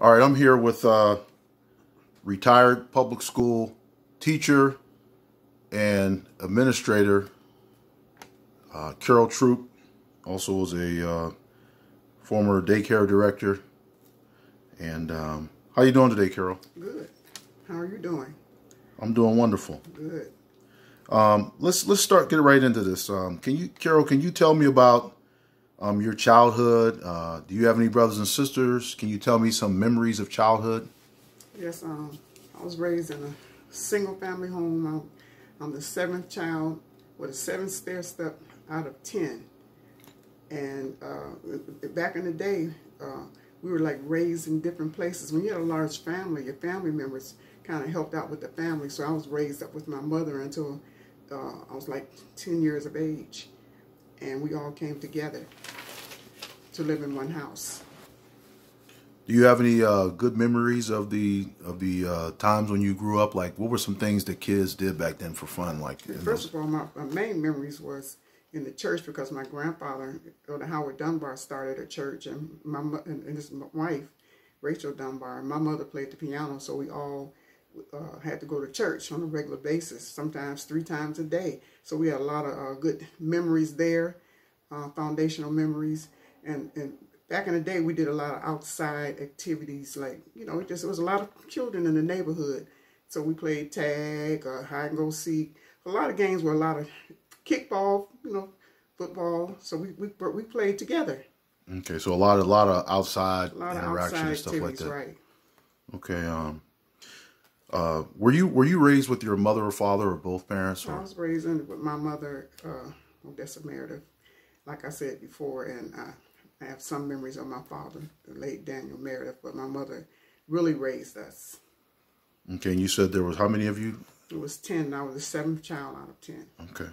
All right, I'm here with retired public school teacher and administrator Carol Troop. Also was a former daycare director. And how you doing today, Carol? Good. How are you doing? I'm doing wonderful. Good. Let's start get right into this. Carol, can you tell me about your childhood? Do you have any brothers and sisters? Can you tell me some memories of childhood? Yes, I was raised in a single family home. I'm the seventh child with a 7 stair step out of 10. And back in the day, we were like raised in different places. When you had a large family, your family members kind of helped out with the family. So I was raised up with my mother until I was like 10 years of age. And we all came together to live in one house. Do you have any good memories of the times when you grew up? Like, what were some things that kids did back then for fun? Like, first of all, my main memories was in the church because my grandfather, Elder Howard Dunbar, started a church, and his wife, Rachel Dunbar, and my mother played the piano, so we all had to go to church on a regular basis, sometimes 3 times a day. So we had a lot of good memories there, foundational memories. And back in the day, we did a lot of outside activities, like, you know, it was a lot of children in the neighborhood. So we played tag, hide and go seek. A lot of games were a lot of kickball, you know, football. So we played together. Okay, so a lot of outside interaction and stuff like that. Right. Okay. Were you raised with your mother or father or both parents? Or? I was raised with my mother, Odessa Meredith, like I said before, and I have some memories of my father, the late Daniel Meredith, but my mother really raised us. Okay, and you said there was how many of you? It was 10, and I was the 7th child out of 10. Okay.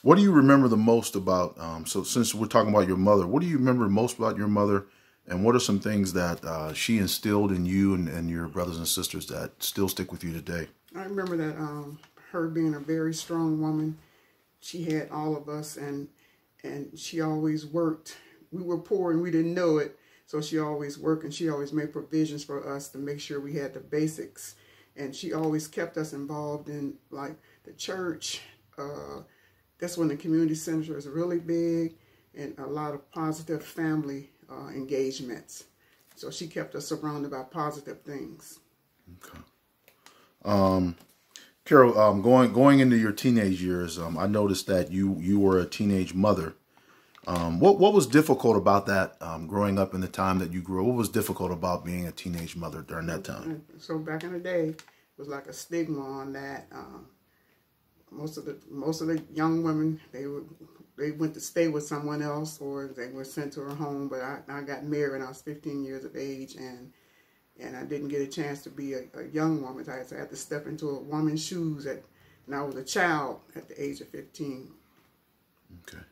What do you remember the most about, so since we're talking about your mother, what do you remember most about your mother, and what are some things that she instilled in you and your brothers and sisters that still stick with you today? I remember that her being a very strong woman. She had all of us, and she always worked. We were poor and we didn't know it, so she always worked, and she always made provisions for us to make sure we had the basics. And she always kept us involved in, like, the church. That's when the community center is really big, and a lot of positive family engagements. So she kept us surrounded by positive things. Okay. Carol, going into your teenage years, I noticed that you were a teenage mother. What was difficult about that growing up in the time that you grew up? What was difficult about being a teenage mother during that time? So back in the day, it was like a stigma on that. Most of the young women, they went to stay with someone else, or they were sent to a home. But I got married when I was 15 years of age, and I didn't get a chance to be a young woman. I had to step into a woman's shoes, and I was a child at the age of 15. Okay.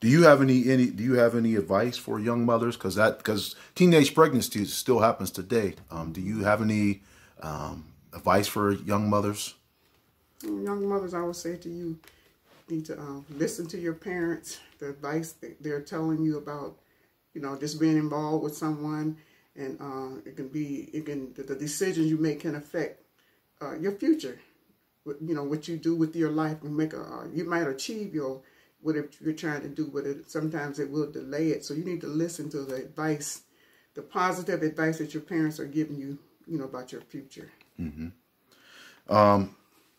Do you have any advice for young mothers? Because teenage pregnancy still happens today. Do you have any advice for young mothers? Young mothers, I would say to you, need to listen to your parents, the advice that they're telling you about, you know, just being involved with someone, and the decisions you make can affect your future. You know, what you do with your life and you might achieve whatever you're trying to do with it. Sometimes it will delay it. So you need to listen to the advice, the positive advice that your parents are giving you, you know, about your future. Mm-hmm.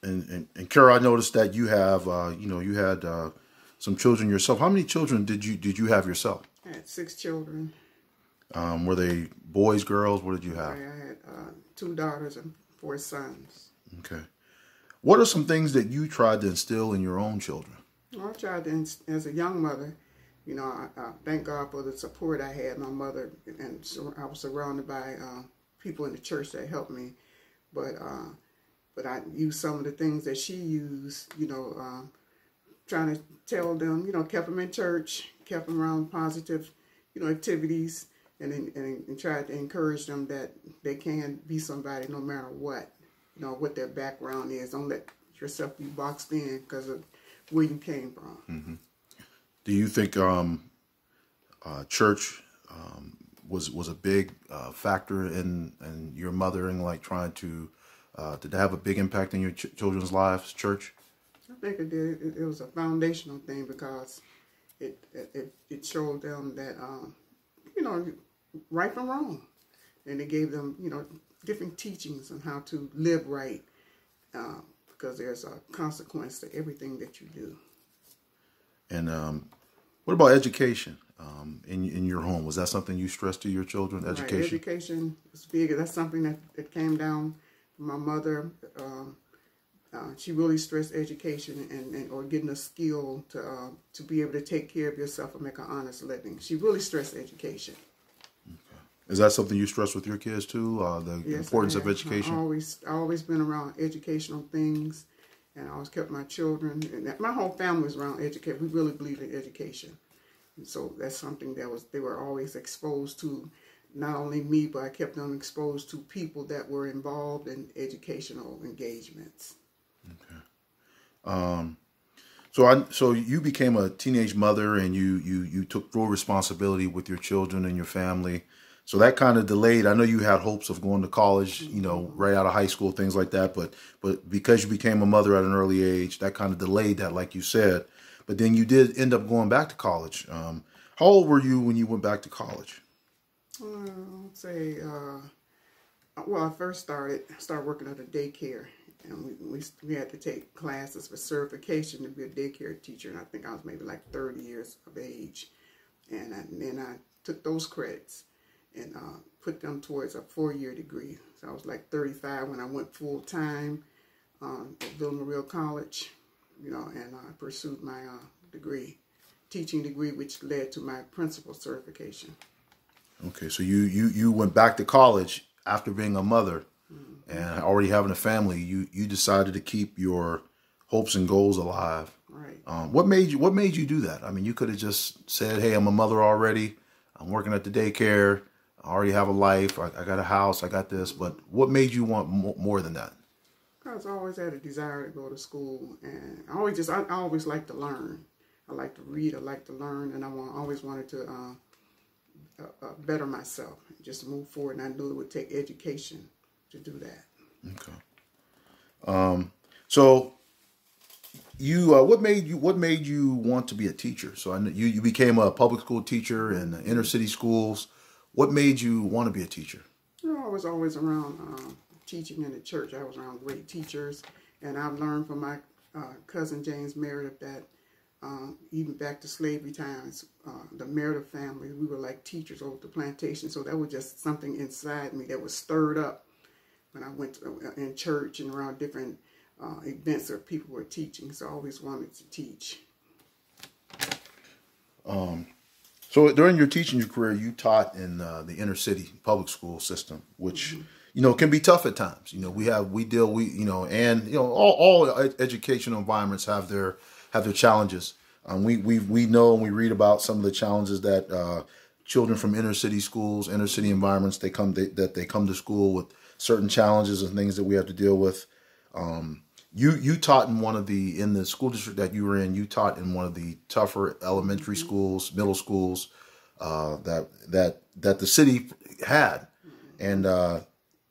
And Carol, I noticed that you have, you had some children yourself. How many children did you have yourself? I had 6 children. Were they boys, girls? What did you have? I had 2 daughters and 4 sons. Okay. What are some things that you tried to instill in your own children? Well, I tried to, as a young mother, you know, I thank God for the support I had. My mother, and I was surrounded by people in the church that helped me. But I used some of the things that she used, you know, trying to tell them, you know, kept them in church, kept them around positive, you know, activities, and tried to encourage them that they can be somebody no matter what, you know, what their background is. Don't let yourself be boxed in because of where you came from. Mm-hmm. Do you think church was a big factor in your mothering, like trying to did it have a big impact in your children's lives, church? I think it did. It was a foundational thing because it showed them that you know, right from wrong, and it gave them, you know, different teachings on how to live right, because there's a consequence to everything that you do. And what about education in your home? Was that something you stressed to your children? Education. Right. Education is big. That's something that came down from my mother. She really stressed education and or getting a skill to be able to take care of yourself and make an honest living. She really stressed education. Okay. Is that something you stress with your kids too? The importance of education. I always been around educational things, and I always kept my children and my whole family was around education. We really believe in education, and so that's something they were always exposed to. Not only me, but I kept them exposed to people that were involved in educational engagements. Okay. So you became a teenage mother, and you took full responsibility with your children and your family. So that kind of delayed. I know you had hopes of going to college, you know, right out of high school, things like that. But because you became a mother at an early age, that kind of delayed that, like you said. But then you did end up going back to college. How old were you when you went back to college? I'd say, well, I first started working at a daycare. And we had to take classes for certification to be a daycare teacher. And I think I was maybe like 30 years of age. And then I took those credits and put them towards a 4-year degree. So I was like 35 when I went full time at Ville-Memorial College, you know, and I pursued my teaching degree, which led to my principal certification. Okay, so you went back to college after being a mother. And already having a family, you decided to keep your hopes and goals alive. Right. What made you do that? I mean, you could have just said, "Hey, I'm a mother already. I'm working at the daycare. I already have a life. I got a house. I got this." But what made you want more than that? Because I always had a desire to go to school, and I always liked to learn. I like to read. I like to learn, and I always wanted to better myself, just move forward. And I knew it would take education to do that. Okay. So you what made you want to be a teacher? So I know you became a public school teacher in the inner city schools. What made you want to be a teacher? You know, I was always around teaching in the church. I was around great teachers, and I've learned from my cousin James Meredith that even back to slavery times, the Meredith family, we were like teachers over the plantation. So that was just something inside me that was stirred up when I went in church and around different events where people were teaching. So I always wanted to teach. So during your teaching career, you taught in the inner city public school system, which you know can be tough at times. You know, all educational environments have their challenges. We know and we read about some of the challenges that children from inner city schools, inner city environments, they come to school with certain challenges and things that we have to deal with. You taught in the school district that you were in. You taught in one of the tougher elementary schools, middle schools that the city had, and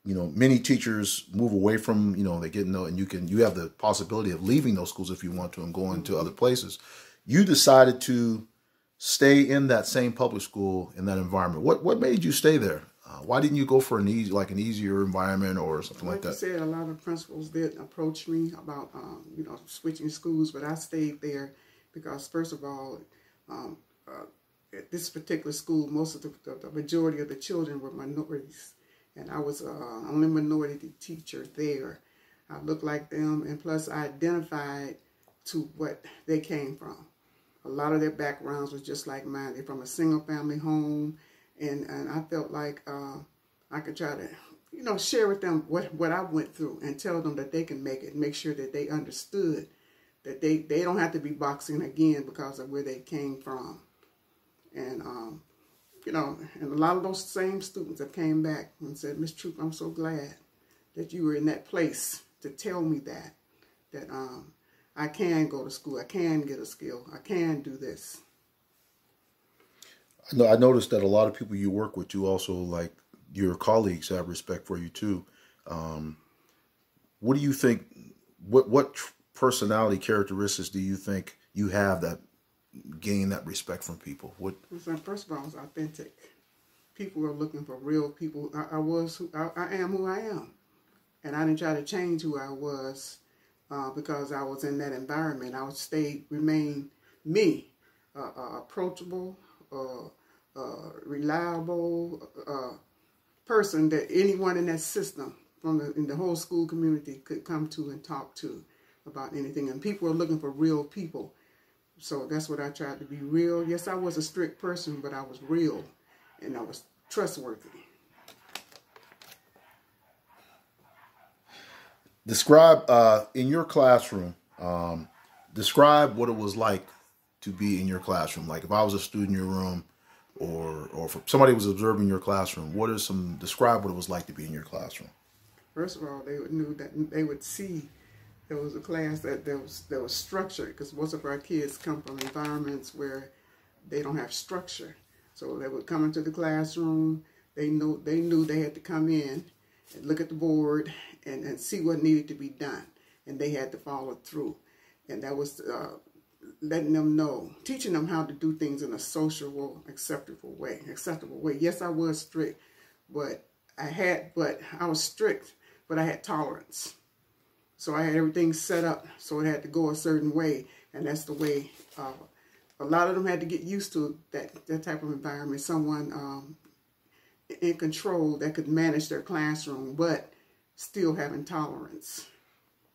you know, many teachers move away from, you know, they get and you have the possibility of leaving those schools if you want to and going to other places. You decided to stay in that same public school in that environment. What made you stay there? Why didn't you go for an easier environment or something like that? Like you said, a lot of principals did approach me about switching schools, but I stayed there because, first of all, at this particular school, most of the majority of the children were minorities, and I was only minority teacher there. I looked like them, and plus I identified to what they came from. A lot of their backgrounds was just like mine. They're from a single family home. And I felt like I could try to, you know, share with them what I went through and tell them that they can make it, make sure that they understood that they don't have to be boxing again because of where they came from. And, you know, and a lot of those same students have came back and said, "Miss Troop, I'm so glad that you were in that place to tell me that I can go to school, I can get a skill, I can do this." I noticed that a lot of people you work with, you also like your colleagues have respect for you too. Um, what do you think? What personality characteristics do you think you have that gain that respect from people? What? So first of all, I was authentic. People were looking for real people. I am who I am, and I didn't try to change who I was because I was in that environment. I would remain me, approachable, reliable person that anyone in that system in the whole school community could come to and talk to about anything. And people are looking for real people. So that's what I tried to be, real. Yes, I was a strict person, but I was real and I was trustworthy. Describe in your classroom. Describe what it was like to be in your classroom. Like if I was a student in your room, or if somebody was observing your classroom, describe what it was like to be in your classroom. First of all, they would see there was a class that was structured, because most of our kids come from environments where they don't have structure. So they would come into the classroom. They knew they had to come in and look at the board and see what needed to be done, and they had to follow through. And that was letting them know, teaching them how to do things in a sociable, acceptable way. Yes, I was strict, but I was strict, but I had tolerance. So I had everything set up so it had to go a certain way, and that's the way. A lot of them had to get used to that type of environment. Someone in control that could manage their classroom, but still having tolerance.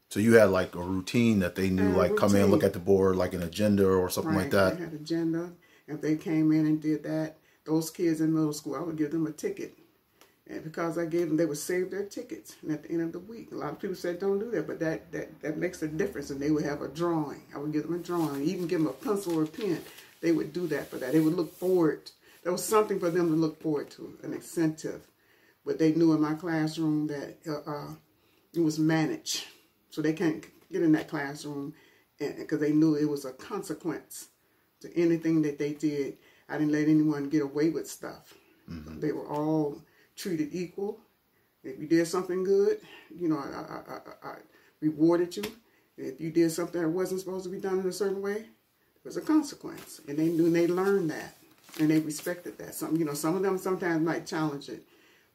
So you had like a routine that they knew, like come in, look at the board, like an agenda or something like that. They had an agenda. If they came in and did that, those kids in middle school, I would give them a ticket. And because I gave them, they would save their tickets. And at the end of the week, a lot of people said don't do that, but that makes a difference. And they would have a drawing. I would give them a drawing, even give them a pencil or a pen. They would do that for that. They would look forward. There was something for them to look forward to, an incentive. But they knew in my classroom that it was managed. So they can't get in that classroom because they knew it was a consequence to anything that they did. I didn't let anyone get away with stuff. Mm-hmm. They were all treated equal. If you did something good, I rewarded you. If you did something that wasn't supposed to be done in a certain way, there was a consequence. And they knew, and they learned that, and they respected that. Some of them sometimes might challenge it,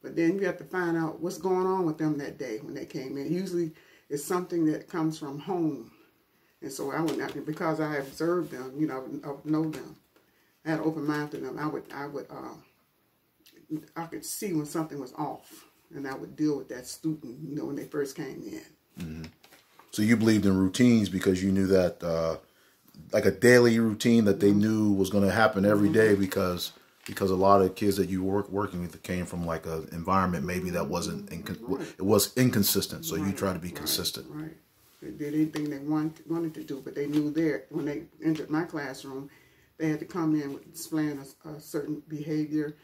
but then you have to find out what's going on with them that day when they came in. Usually it's something that comes from home. And so because I observed them, I would know them. I had an open mind to them. I could see when something was off, and I would deal with that student, when they first came in. Mm-hmm. So you believed in routines because you knew that, like a daily routine that they knew was going to happen every day, because a lot of kids that you working with came from like an environment maybe that wasn't, it was inconsistent. So you try to be consistent. Right. They did anything they wanted to do, but they knew when they entered my classroom, they had to come in with displaying a certain behavior,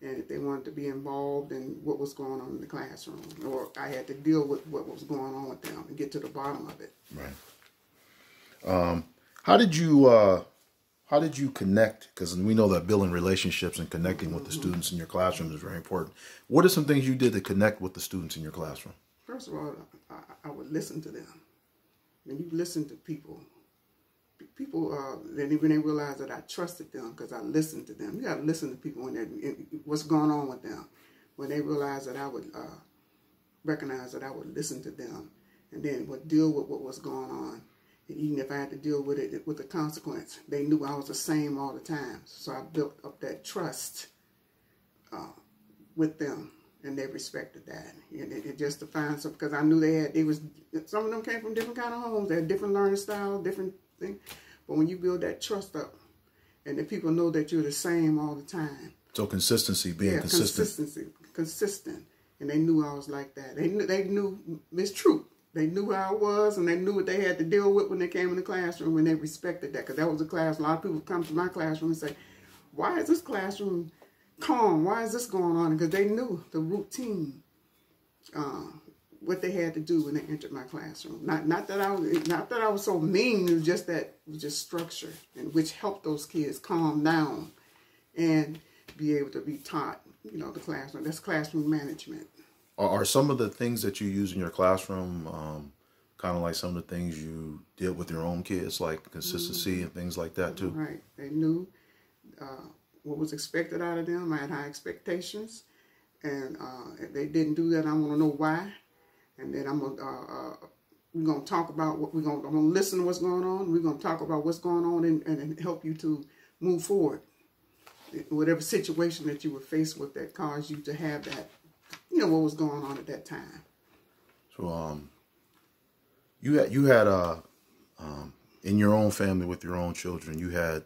and if they wanted to be involved in what was going on in the classroom, or I had to deal with what was going on with them and get to the bottom of it. Right. How did you connect? Because we know that building relationships and connecting with the students in your classroom is very important. What are some things you did to connect with the students in your classroom? First of all, I would listen to them. When you listen to people, then when they realize that I trusted them because I listened to them. You got to listen to people what's going on with them. When they realize that I would recognize that I would listen to them, and then would deal with what was going on. And even if I had to deal with it with the consequence, they knew I was the same all the time. So I built up that trust with them, and they respected that. And just to find some, because I knew some of them came from different kind of homes. They had different learning styles, different things. But when you build that trust up, and the people know that you're the same all the time. So consistency, being consistent. Consistent. And they knew I was like that. They knew Miss Troop. They knew how I was, and they knew what they had to deal with when they came in the classroom, and they respected that, because that was a class. A lot of people come to my classroom and say, why is this classroom calm? Why is this going on? Because they knew the routine, what they had to do when they entered my classroom. Not that I was so mean. It was just structure, and which helped those kids calm down and be able to be taught, you know, the classroom. That's classroom management. Are some of the things that you use in your classroom kind of like some of the things you did with your own kids, like consistency and things like that too? Right. They knew what was expected out of them. I had high expectations, and if they didn't do that, I want to know why. And then we're gonna talk about what I'm gonna listen to what's going on. We're gonna talk about what's going on and help you to move forward. Whatever situation that you were faced with that caused you to have that, you know, what was going on at that time. So you had in your own family with your own children, you had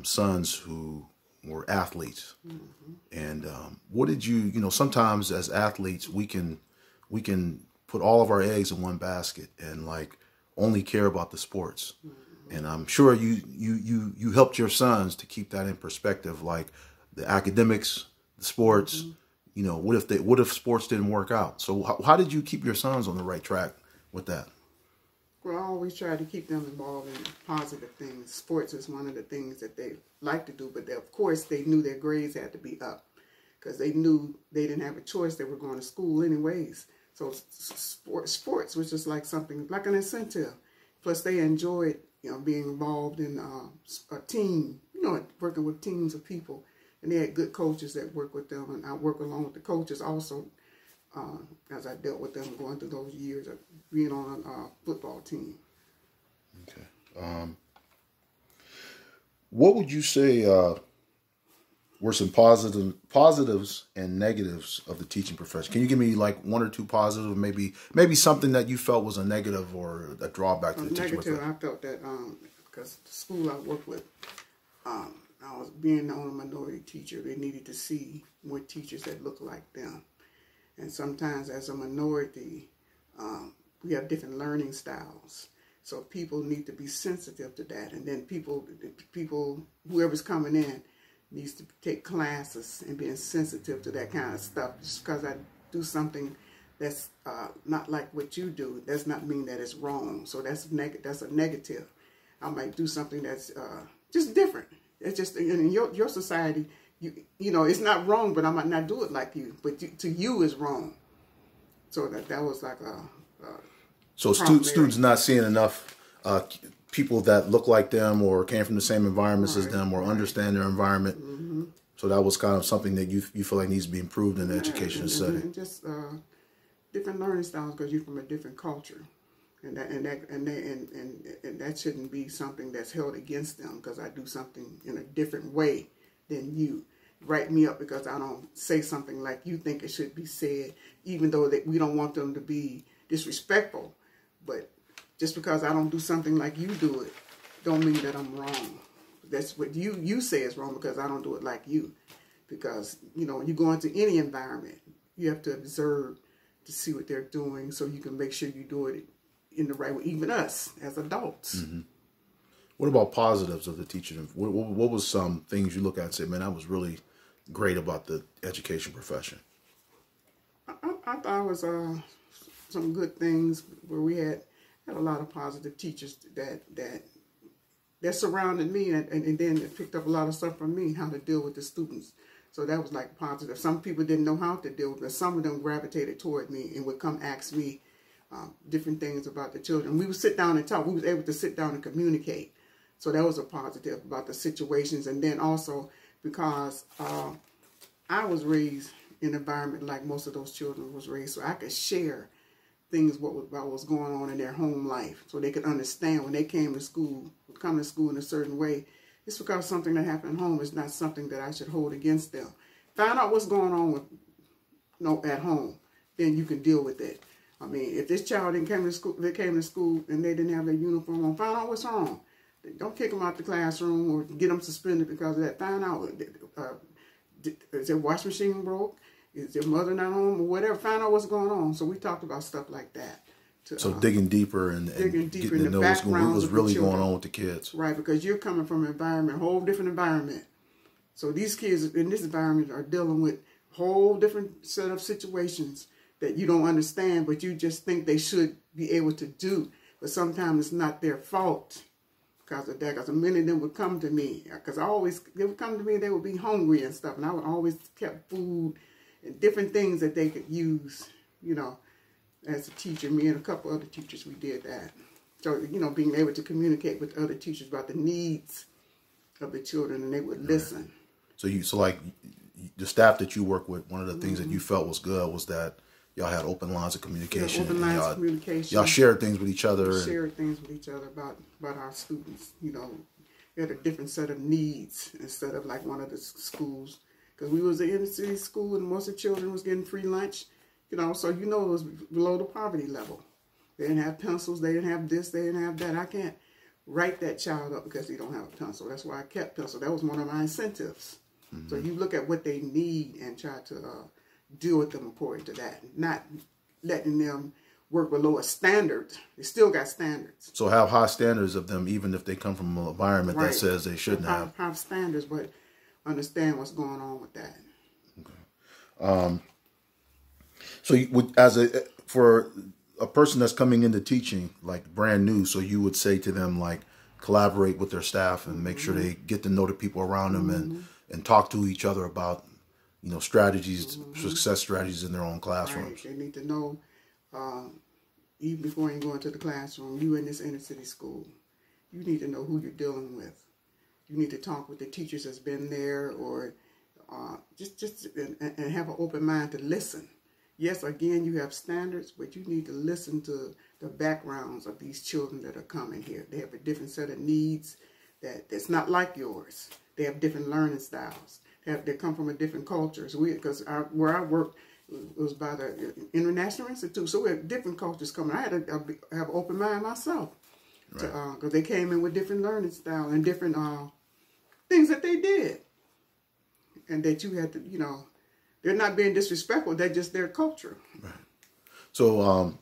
sons who were athletes. And what did you know, sometimes as athletes we can put all of our eggs in one basket and like only care about the sports. And I'm sure you helped your sons to keep that in perspective, like the academics, the sports. You know, what if sports didn't work out? So how did you keep your sons on the right track with that? Well, I always try to keep them involved in positive things. Sports is one of the things that they like to do, but of course they knew their grades had to be up because they knew they didn't have a choice. They were going to school anyways. So sports was just like something, like an incentive. Plus they enjoyed, you know, being involved in a team, you know, working with teams of people. And they had good coaches that work with them. And I work along with the coaches also as I dealt with them going through those years of being on a football team. Okay. What would you say were some positives and negatives of the teaching profession? Can you give me like one or two positives, maybe something that you felt was a negative or a drawback to the teaching profession? I felt that because the school I worked with, I was being the only minority teacher. They needed to see more teachers that looked like them. And sometimes as a minority, we have different learning styles. So people need to be sensitive to that. And then people, whoever's coming in, needs to take classes and being sensitive to that kind of stuff. Just because I do something that's not like what you do, does not mean that it's wrong. So that's a negative. I might do something that's just different. It's just in your society, you know, it's not wrong, but I might not do it like you. But to you is wrong. So that was like a so students not seeing enough people that look like them or came from the same environments as them or understand their environment. So that was kind of something that you feel like needs to be improved in the education setting. And just different learning styles because you're from a different culture, and that shouldn't be something that's held against them because I do something in a different way than you. Write me up because I don't say something like you think it should be said, even though that we don't want them to be disrespectful. But just because I don't do something like you do it, don't mean that I'm wrong. That's what you say is wrong because I don't do it like you. Because, you know, when you go into any environment, you have to observe to see what they're doing so you can make sure you do it in the right way, even us as adults. What about positives of the teaching? What was some things you look at and say, man, that was really great about the education profession? I thought it was some good things where we had a lot of positive teachers that surrounded me and then it picked up a lot of stuff from me, how to deal with the students. So that was like positive. Some people didn't know how to deal with it, but some of them gravitated toward me and would come ask me different things about the children. We would sit down and talk. We was able to sit down and communicate. So that was a positive about the situations. And then also because I was raised in an environment like most of those children was raised, so I could share things about what was going on in their home life so they could understand when they came to school, come to school in a certain way. It's because something that happened at home is not something that I should hold against them. Find out what's going on with at home, then you can deal with it. I mean, if this child they came to school and they didn't have their uniform on, find out what's wrong. Don't kick them out the classroom or get them suspended because of that. Find out, is their washing machine broke? Is their mother not home or whatever? Find out what's going on. So we talked about stuff like that. So digging deeper and getting to know what was really going on with the kids. Right, because you're coming from an environment, a whole different environment. So these kids in this environment are dealing with a whole different set of situations that you don't understand, but you just think they should be able to do. But sometimes it's not their fault. because of that. Because many of them would come to me, because they would come to me, they would be hungry and stuff, and I would always kept food and different things that they could use, you know, as a teacher. Me and a couple other teachers, we did that. So, you know, being able to communicate with other teachers about the needs of the children, and they would listen. So like the staff that you work with, one of the things that you felt was good was that y'all had open lines of communication. Open lines of communication. Y'all shared things with each other. Shared things with each other about our students. You know, we had a different set of needs instead of like one of the schools. Because we was an inner city school and most of the children was getting free lunch. You know, so you know it was below the poverty level. They didn't have pencils. They didn't have this. They didn't have that. I can't write that child up because they don't have a pencil. That's why I kept pencil. That was one of my incentives. So you look at what they need and try to deal with them according to that, not letting them work below a standard. They still got standards. So have high standards of them, even if they come from an environment that says they shouldn't have. Have standards, but understand what's going on with that. Okay. So for a person that's coming into teaching, like brand new, so you would say to them, like, collaborate with their staff and make sure they get to know the people around them and talk to each other about, you know, strategies, success strategies in their own classrooms. Right. They need to know, even before you go into the classroom, you in this inner city school, you need to know who you're dealing with. You need to talk with the teachers that's been there, or and have an open mind to listen. Yes, again, you have standards, but you need to listen to the backgrounds of these children that are coming here. They have a different set of needs that's not like yours. They have different learning styles. They come from a different culture. So because where I work was by the International Institute, so we have different cultures coming. I had to have an open mind myself, because they came in with different learning style and different things that they did, and that you had to, you know, they're not being disrespectful. They're just their culture. Right. So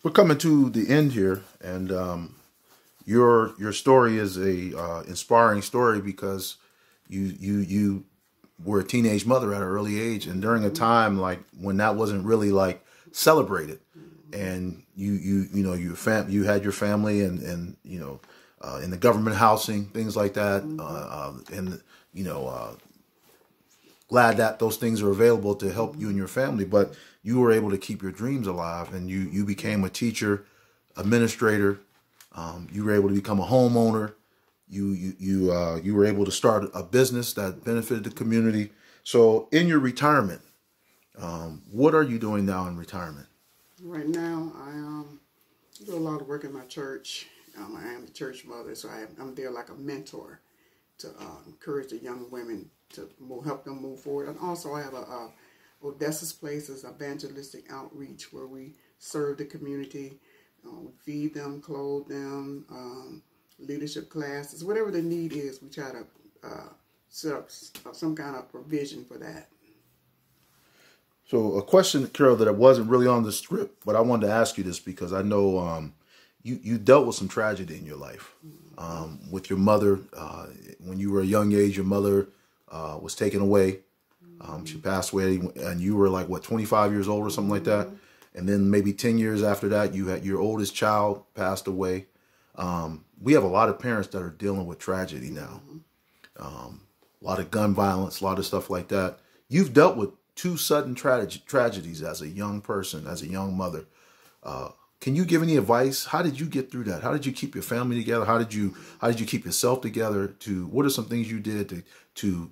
we're coming to the end here, and your story is a inspiring story because you were a teenage mother at an early age, and during a time like when that wasn't really like celebrated, and you had your family and you know in the government housing, things like that, and you know. Glad that those things are available to help you and your family, but you were able to keep your dreams alive, and you became a teacher, administrator. You were able to become a homeowner. You were able to start a business that benefited the community. So in your retirement, what are you doing now in retirement? Right now, I do a lot of work in my church. I am the church mother, so I'm there like a mentor to encourage the young women to help them move forward. And also I have a Odessa's Place is evangelistic outreach where we serve the community. We feed them, clothe them, leadership classes, whatever the need is, we try to set up some kind of provision for that. So a question, Carol, that wasn't really on the script, but I wanted to ask you this because I know you dealt with some tragedy in your life. With your mother, when you were a young age, your mother was taken away. She passed away, and you were like, what, 25 years old or something like that? And then maybe 10 years after that, you had your oldest child passed away. We have a lot of parents that are dealing with tragedy now. A lot of gun violence, a lot of stuff like that. You've dealt with two sudden tragedies as a young person, as a young mother. Can you give any advice? How did you get through that? How did you keep your family together? How did you keep yourself together? What are some things you did to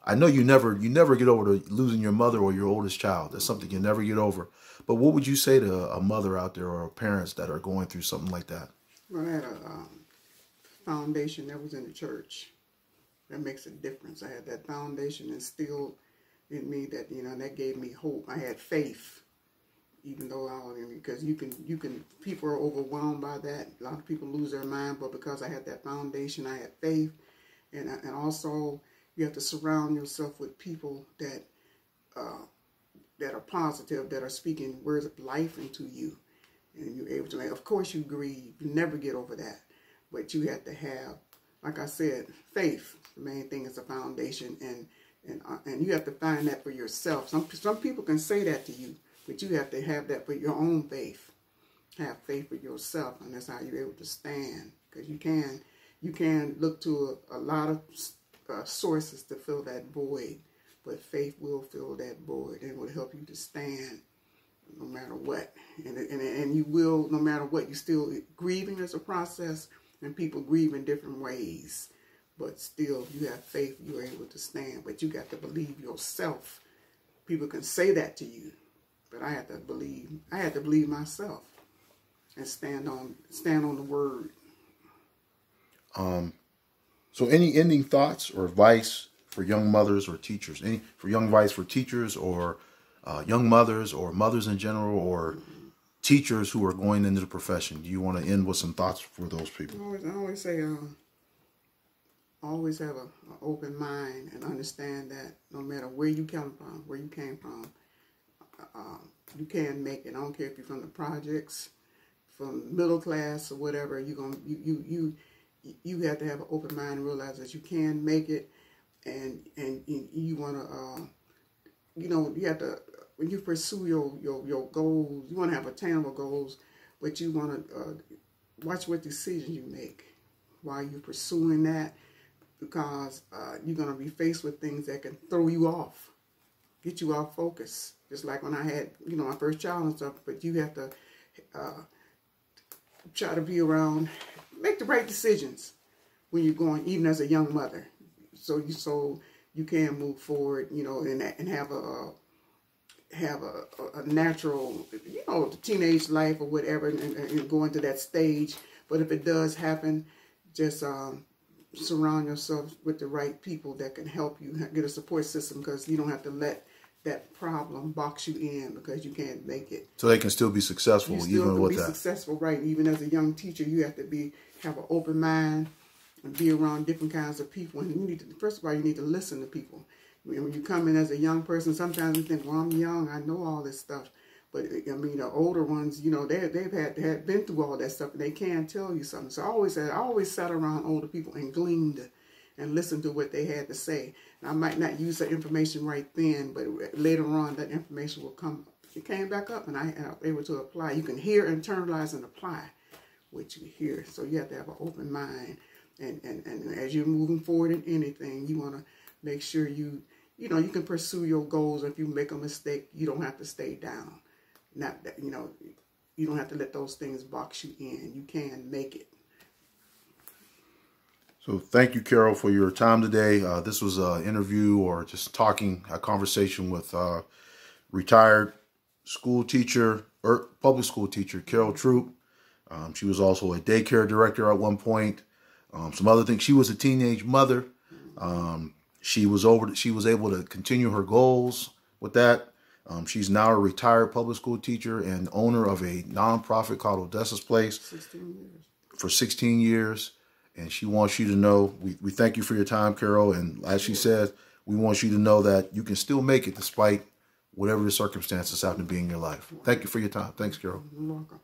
I know you never get over to losing your mother or your oldest child. That's something you never get over. But what would you say to a mother out there or parents that are going through something like that? Well, I had a foundation that was in the church. That makes a difference. I had that foundation instilled in me that, you know, that gave me hope. I had faith, even though because you can, people are overwhelmed by that. A lot of people lose their mind, but because I had that foundation, I had faith. And also you have to surround yourself with people that are positive, that are speaking words of life into you. And you're able to, of course you grieve, you never get over that. But you have to have, like I said, faith. The main thing is the foundation, and you have to find that for yourself. Some people can say that to you, but you have to have that for your own faith. Have faith for yourself, and that's how you're able to stand. Because you can, You can look to a lot of sources to fill that void, but faith will fill that void and will help you to stand no matter what. And you will, no matter what, you still grieving as a process, and people grieve in different ways. But still, you have faith, you're able to stand. But you got to believe yourself. People can say that to you, but I had to believe myself and stand on the word. So any ending thoughts or advice for young mothers or teachers? For young advice for teachers or young mothers or mothers in general, or teachers who are going into the profession? Do you want to end with some thoughts for those people? I always say, always have an open mind and understand that no matter where you came from, you can make it. I don't care if you're from the projects, from middle class or whatever. You have to have an open mind and realize that you can make it, and you want to, you have to, when you pursue your goals, you want to have attainable goals, but you want to watch what decisions you make while you're pursuing that, because you're going to be faced with things that can throw you off, get you off focus. Just like when I had, my first child and stuff, but you have to try to be around, make the right decisions when you're going, even as a young mother, so you can move forward, and have a natural, teenage life or whatever, and go into that stage. But if it does happen, just surround yourself with the right people that can help you get a support system, because you don't have to let that problem box you in because you can't make it. So they can still be successful even with that. Successful, right? Even as a young teacher, you have to have an open mind and be around different kinds of people. And you need to, first of all, you need to listen to people. When you come in as a young person, sometimes you think, well, I'm young, I know all this stuff. But I mean, the older ones, they've had been through all that stuff, and they can tell you something. So I always sat around older people and gleaned and listened to what they had to say. And I might not use that information right then, but later on, that information will come. It came back up, and I was able to apply. You can hear, internalize, and apply what you hear. So you have to have an open mind, and as you're moving forward in anything, you want to make sure you can pursue your goals. If you make a mistake, you don't have to stay down. Not that, you don't have to let those things box you in. You can make it. So thank you, Carol, for your time today. This was an interview or just a conversation with retired school teacher, or public school teacher, Carol Troop. She was also a daycare director at one point. Some other things. She was a teenage mother. She was able to continue her goals with that. She's now a retired public school teacher and owner of a nonprofit called Odessa's Place. 16 years. For 16 years. And she wants you to know, we thank you for your time, Carol. And as she said, we want you to know that you can still make it despite whatever the circumstances happen to be in your life. Thank you for your time. Thanks, Carol. You're welcome.